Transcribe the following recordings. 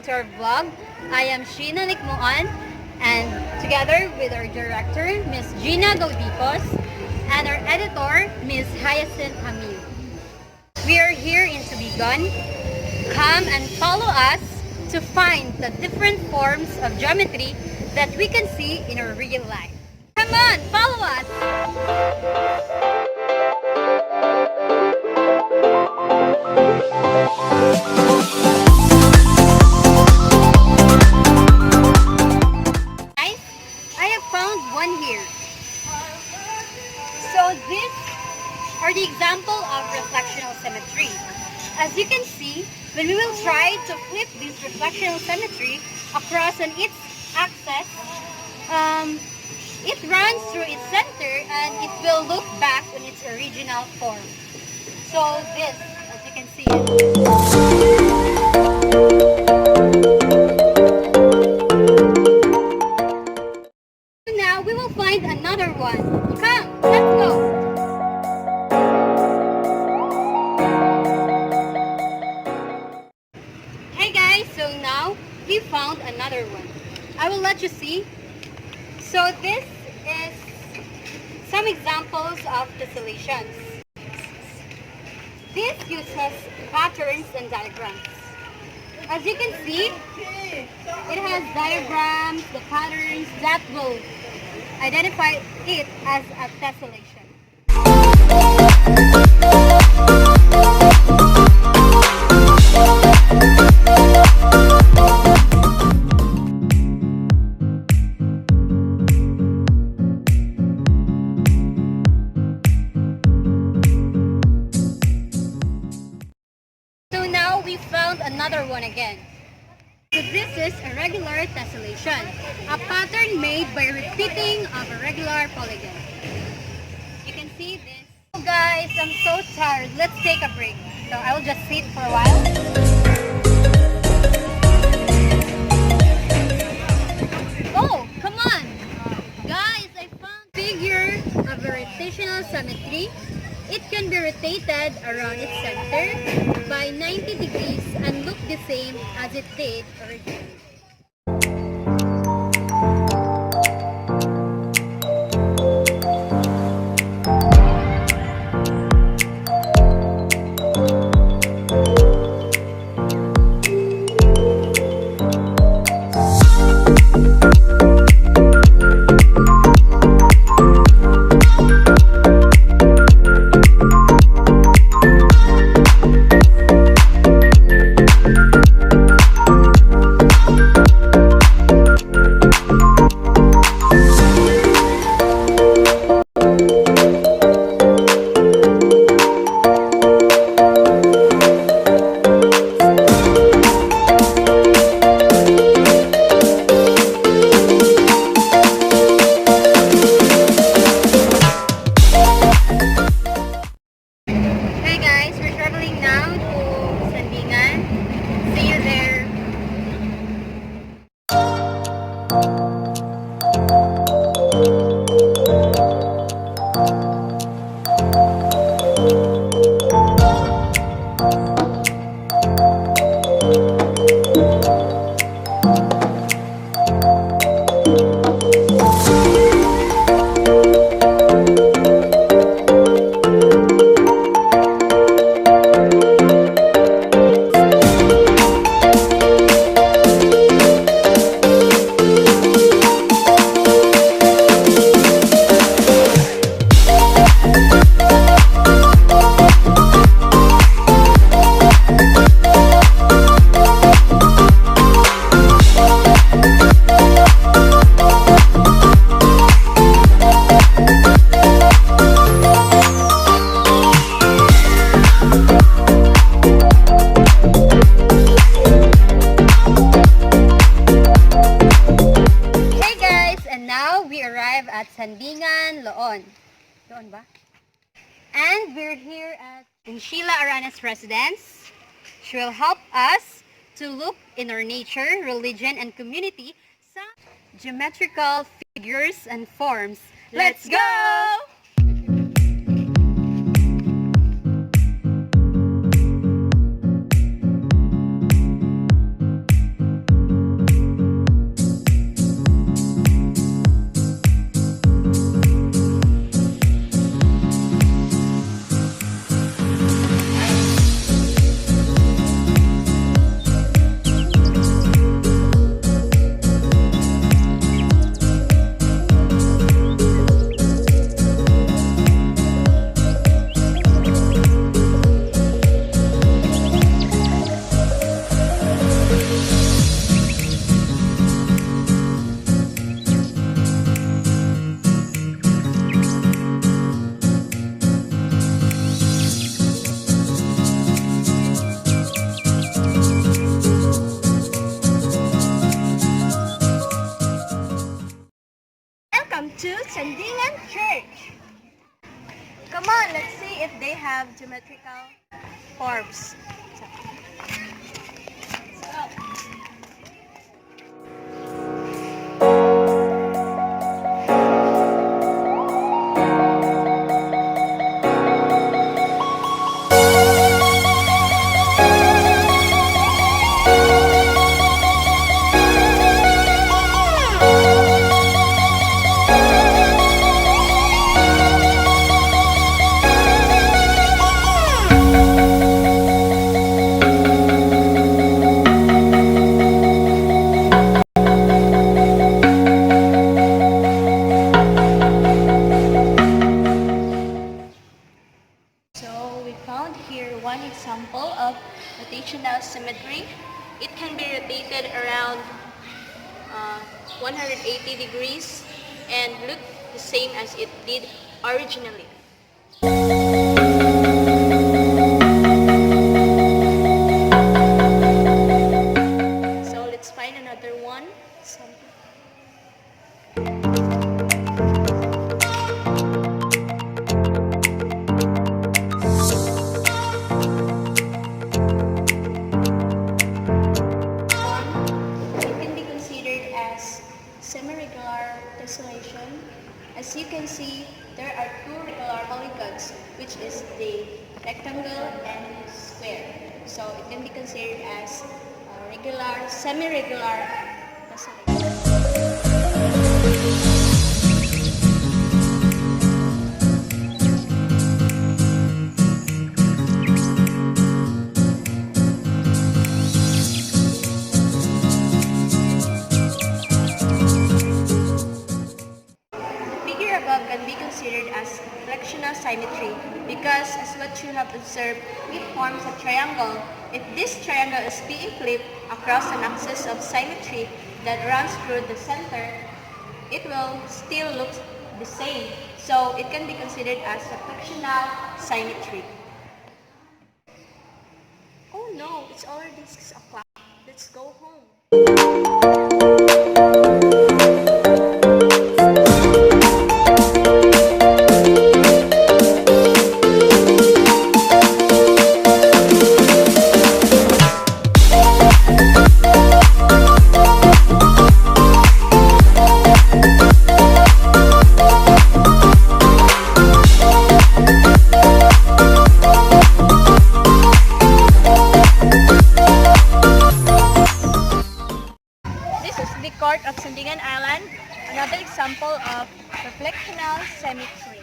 to our vlog. I am Sheena Nikmoan, and together with our director, Miss Gina Gaudicos, and our editor, Miss Hyacinth Hamil. We are here in Tubigon. Come and follow us to find the different forms of geometry that we can see in our real life. Come on, follow us! Guys, I have found one here. So these are the example of reflectional symmetry. As you can see, when we will try to flip this reflectional symmetry across on its axis, it runs through its center and it will look back on its original form. So this, as you can see. Now we will find another one. Come, let's go. Hey guys, so now we found another one. I will let you see. So this is some examples of tessellations. This uses patterns and diagrams. As you can see, it has diagrams, the patterns that will identify it as a tessellation. So now we found another one again. So this is a regular tessellation, a pattern made by repeating of a regular polygon. You can see this. Oh guys, I'm so tired. Let's take a break. So I will just sit for a while. Oh, come on! Guys, I found a figure of a rotational symmetry. It can be rotated around its center by 90 degrees and look the same as it did originally. At Sandingan, Loon. Loon ba? And we're here at Sheila Aranas' residence. She will help us to look in our nature, religion, and community some geometrical figures and forms. Let's go! Sandingan Church. Come on, let's see if they have geometrical forms. Let's go. So we found here one example of rotational symmetry. It can be rotated around 180 degrees and look the same as it did originally. So let's find another one. Semi-regular tessellation. As you can see, there are two regular polygons, which is the rectangle and square. So it can be considered as regular, semi-regular tessellation. Can be considered as flexional symmetry because, as what you have observed, it forms a triangle. If this triangle is being flipped across an axis of symmetry that runs through the center, it will still look the same. So it can be considered as a flexional symmetry. Oh no, it's already 6 o'clock. Let's go home. Of Sandingan Island, another example of reflectional symmetry.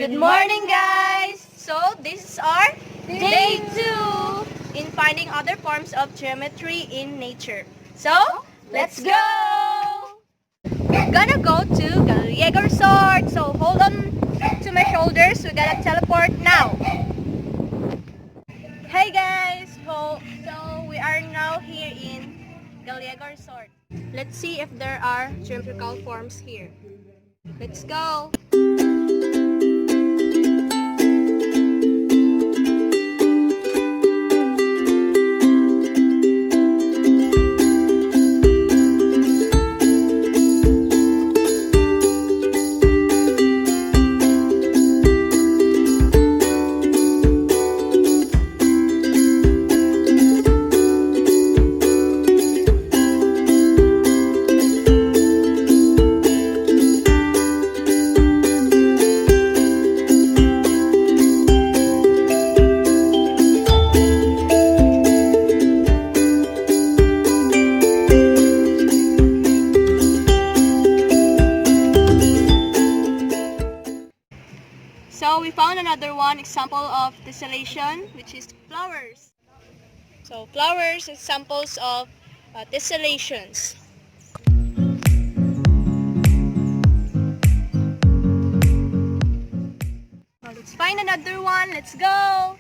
Good morning, guys! So, this is our day 2 in finding other forms of geometry in nature. So, let's go! We're gonna go to Gallego Resort. So, hold on to my shoulders. We're gonna teleport now. Hey guys! So we are now here in Gallego Resort. Let's see if there are geometrical forms here. Let's go! So we found another one example of tessellation, which is flowers. So flowers are examples of tessellations. Well, let's find another one. Let's go!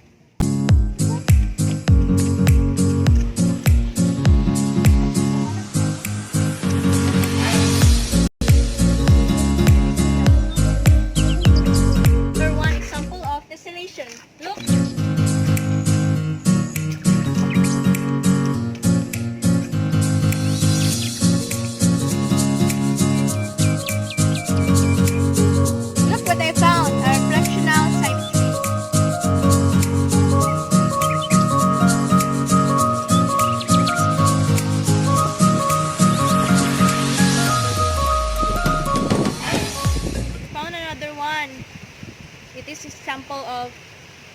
Number one example of tessellation. Look! Look what I found, a reflectional symmetry. Found another one. It is a sample of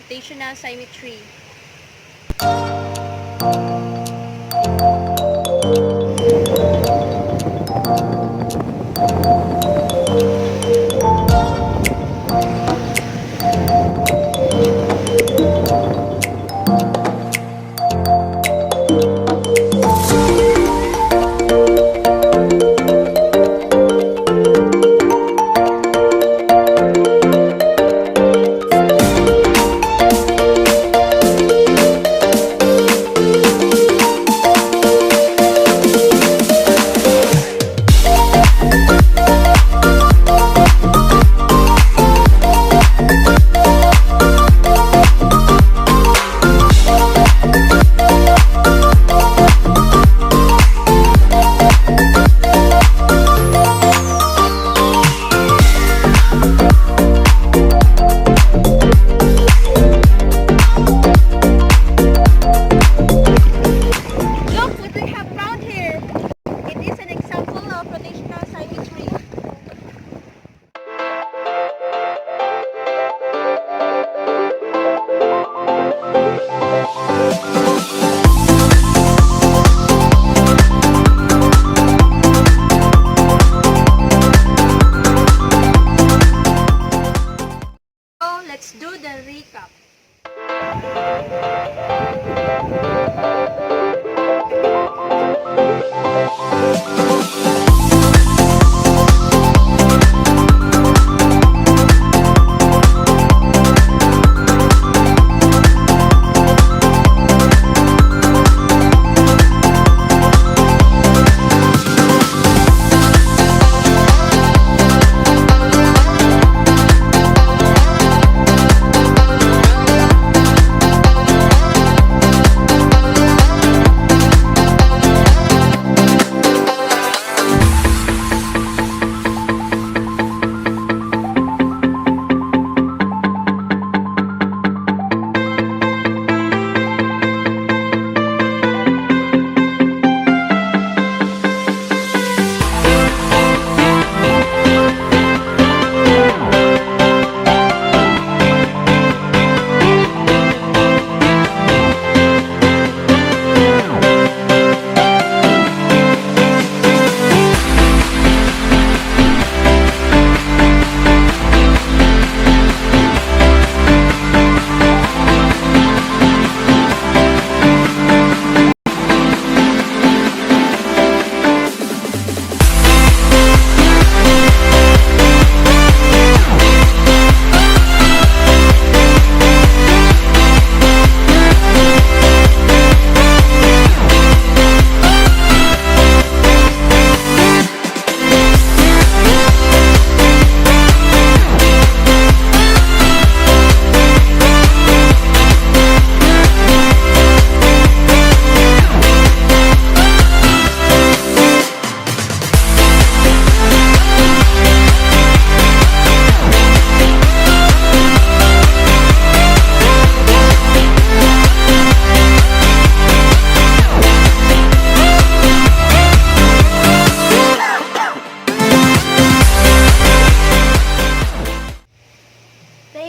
rotational symmetry. Look what we have found here. It is an example of rotational symmetry. So let's do the recap.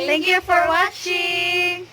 Thank you for watching!